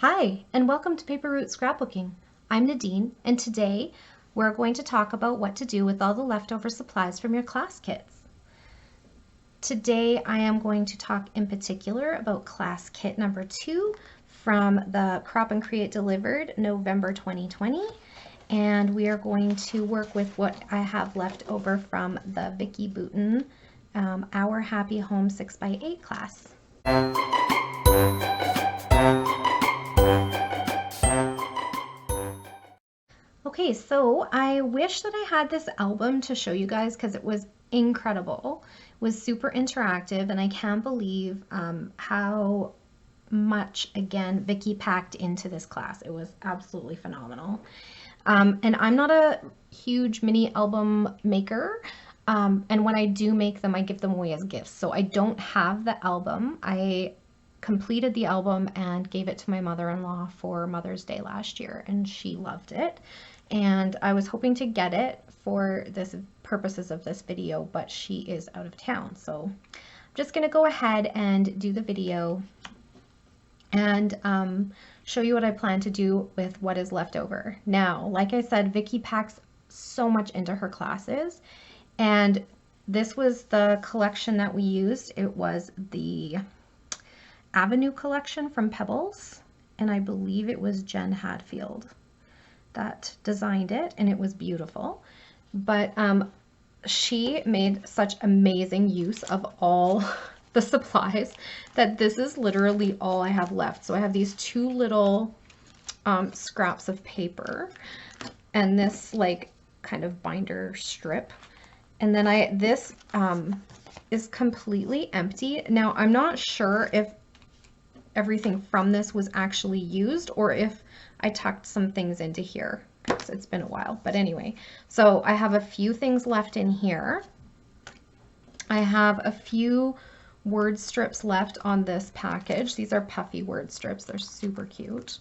Hi, and welcome to Paper Route Scrapbooking. I'm Nadine, and today we're going to talk about what to do with all the leftover supplies from your class kits. Today I am going to talk in particular about class kit number 2 from the Crop and Create Delivered November 2020, and we are going to work with what I have left over from the Vicki Boutin Our Happy Home 6x8 class. Okay, so I wish that I had this album to show you guys because it was incredible. It was super interactive, and I can't believe how much, again, Vicki packed into this class. It was absolutely phenomenal. And I'm not a huge mini album maker, and when I do make them, I give them away as gifts. So I don't have the album. I completed the album and gave it to my mother-in-law for Mother's Day last year, and she loved it. And I was hoping to get it for this purposes of this video, but she is out of town. So I'm just going to go ahead and do the video and show you what I plan to do with what is left over. Now, like I said, Vicki packs so much into her classes, and this was the collection that we used. It was the Avenue collection from Pebbles, and I believe it was Jen Hadfield that designed it, and it was beautiful. But she made such amazing use of all the supplies that this is literally all I have left. So I have these two little scraps of paper and this like kind of binder strip, and then this is completely empty. Now I'm not sure if everything from this was actually used or if I tucked some things into here. It's been a while, but anyway, so I have a few things left in here. I have a few word strips left on this package. These are puffy word strips. They're super cute.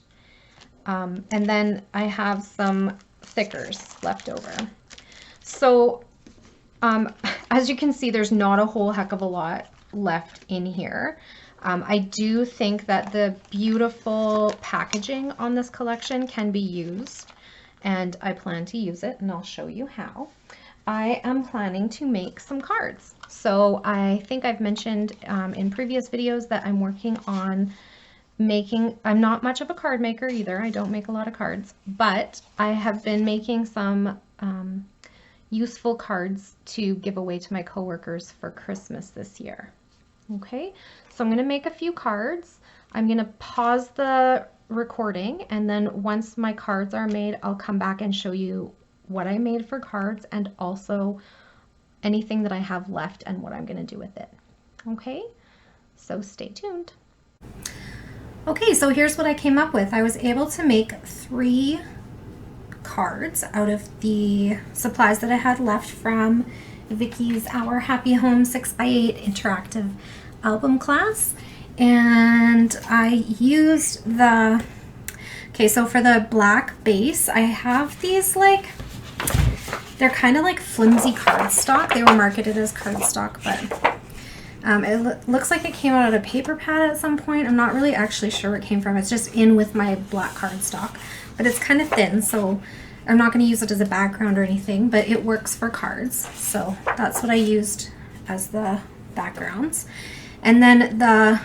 And then I have some stickers left over. So as you can see, there's not a whole heck of a lot left in here. I do think that the beautiful packaging on this collection can be used, and I plan to use it, and I'll show you how. I am planning to make some cards. So I think I've mentioned in previous videos that I'm working on making, I'm not much of a card maker either. I don't make a lot of cards, but I have been making some useful cards to give away to my coworkers for Christmas this year. Okay, so I'm going to make a few cards. I'm going to pause the recording, and then once my cards are made, I'll come back and show you what I made for cards and also anything that I have left and what I'm going to do with it. Okay, so stay tuned. Okay, so here's what I came up with. I was able to make 3 cards out of the supplies that I had left from Vicki's Our Happy Home 6x8 interactive album class, and I used the, okay, so for the black base, I have these like, they're kind of like flimsy cardstock. They were marketed as cardstock, but it looks like it came out of a paper pad at some point. I'm not really actually sure where it came from. It's just in with my black cardstock, but it's kind of thin, so I'm not going to use it as a background or anything, but it works for cards. So that's what I used as the backgrounds. And then the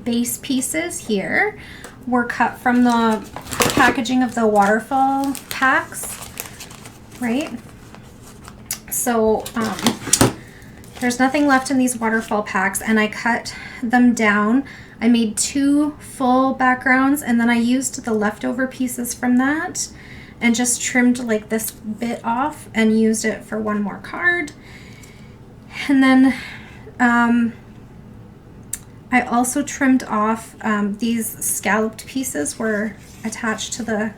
base pieces here were cut from the packaging of the waterfall packs, right? So there's nothing left in these waterfall packs, and I cut them down. I made 2 full backgrounds, and then I used the leftover pieces from that and just trimmed like this bit off and used it for one more card. And then I also trimmed off these scalloped pieces were attached to the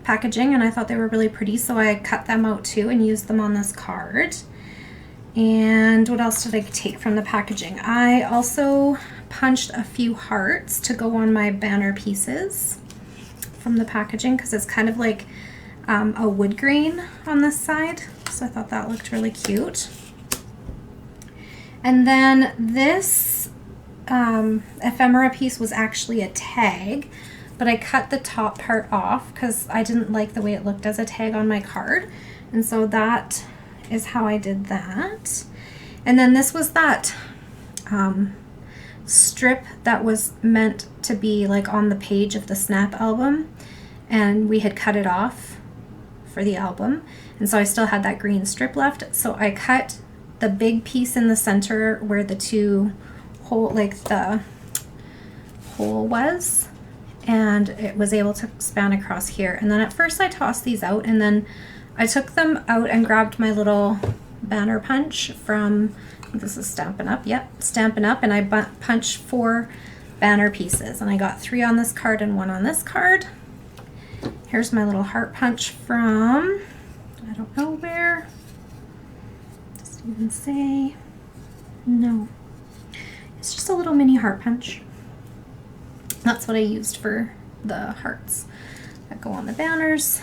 packaging, and I thought they were really pretty, so I cut them out too and used them on this card. And what else did I take from the packaging? I also punched a few hearts to go on my banner pieces from the packaging, because it's kind of like a wood grain on this side, so I thought that looked really cute. And then this ephemera piece was actually a tag, but I cut the top part off because I didn't like the way it looked as a tag on my card. And so that is how I did that. And then this was that strip that was meant to be like on the page of the Snap album, and we had cut it off for the album, and so I still had that green strip left. So I cut the big piece in the center where the two hole, like the hole was, and it was able to span across here. And then at first I tossed these out, and then I took them out and grabbed my little banner punch from, this is Stampin' Up, yep, Stampin' Up, and I punched 4 banner pieces, and I got 3 on this card and 1 on this card. Here's my little heart punch from, I don't know where, does it even say? No, it's just a little mini heart punch. That's what I used for the hearts that go on the banners.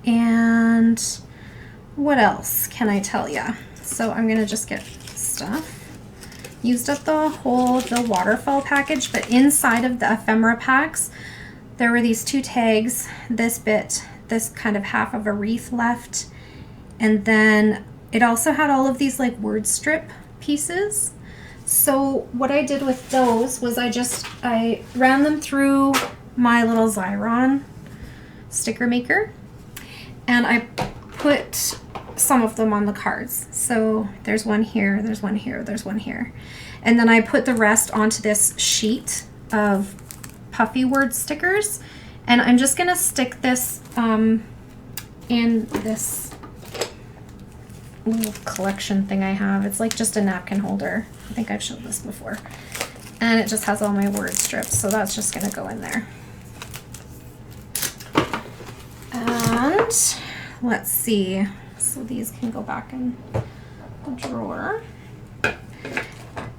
And what else can I tell ya? So I'm gonna just get stuff. Used up the waterfall package, but inside of the ephemera packs, there were these 2 tags, this bit, this kind of half of a wreath left, and then it also had all of these like word strip pieces. So what I did with those was I ran them through my little Xyron sticker maker, and I put some of them on the cards. So there's one here, there's one here, there's one here. And then I put the rest onto this sheet of puffy word stickers. And I'm just gonna stick this in this little collection thing I have. It's like just a napkin holder. I think I've showed this before. And it just has all my word strips, so that's just gonna go in there. And let's see. So these can go back in the drawer.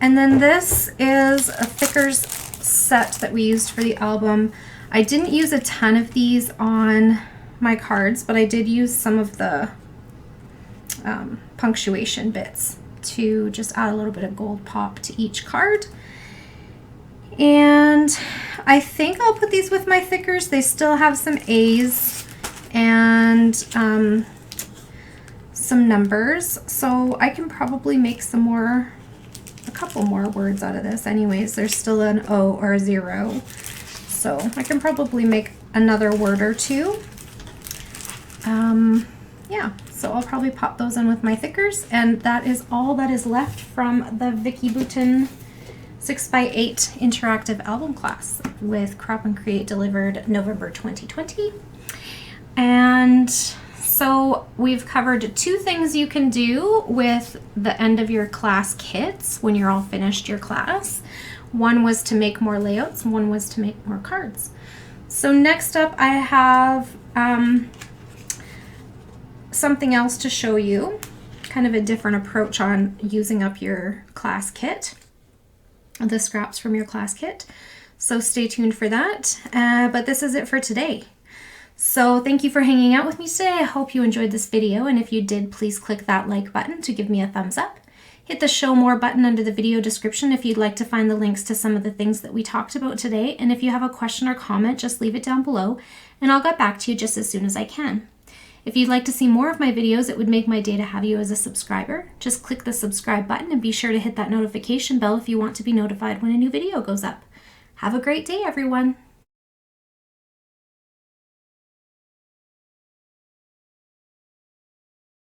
And then this is a thickers set that we used for the album. I didn't use a ton of these on my cards, but I did use some of the punctuation bits to just add a little bit of gold pop to each card. And I think I'll put these with my thickers. They still have some A's and some numbers, so I can probably make a couple more words out of this. Anyways, there's still an O or a 0, so I can probably make another word or 2. Yeah, so I'll probably pop those in with my thickers, and that is all that is left from the Vicki Boutin 6x8 interactive album class with Crop and Create, delivered November 2020. And so we've covered 2 things you can do with the end of your class kits when you're all finished your class. One was to make more layouts, and one was to make more cards. So next up I have something else to show you, kind of a different approach on using up your class kit, the scraps from your class kit. So stay tuned for that. But this is it for today. So thank you for hanging out with me today. I hope you enjoyed this video, and if you did, please click that like button to give me a thumbs up. Hit the show more button under the video description if you'd like to find the links to some of the things that we talked about today. And if you have a question or comment, just leave it down below and I'll get back to you just as soon as I can. If you'd like to see more of my videos, it would make my day to have you as a subscriber. Just click the subscribe button and be sure to hit that notification bell if you want to be notified when a new video goes up. Have a great day, everyone.